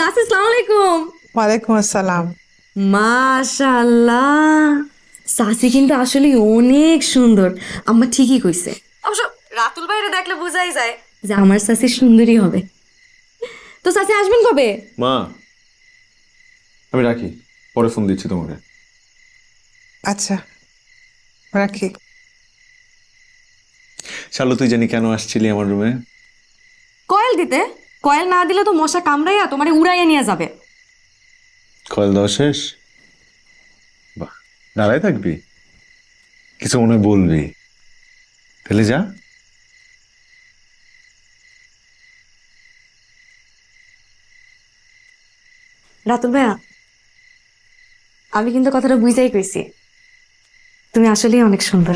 চাচি আসসালামু আলাইকুম। ওয়ালাইকুম আসসালাম। মাশাআল্লাহ, চাচি কিন্তু আসলে অনেক সুন্দর। আম্মা ঠিকই কইছে। অবশ্য রাতুল বাইরে দেখলে বোঝাই যায় যে আমার চাচি সুন্দরী হবে। তো চাচি আসবেন কবে? মা, আমি রাখি, পরে ফোন দিচ্ছি তোমাকে। আচ্ছা, রাখি। শালো, তুই জানি কেন আসছিলি আমার রুমে? কয়েল দিতে। কয়েল না দিলে তো মশা কামড়াইয়া তোমারে উড়াইয়া নিয়ে যাবে। কয়েল দেওয়া শেষ? বাহ, দাঁড়ায় থাকবি? কিছু মনে হয় বলবি? তাহলে যা। রাতুল ভাইয়া, আমি কিন্তু কথাটা বুঝাই কইছি, তুমি আসলেই অনেক সুন্দর।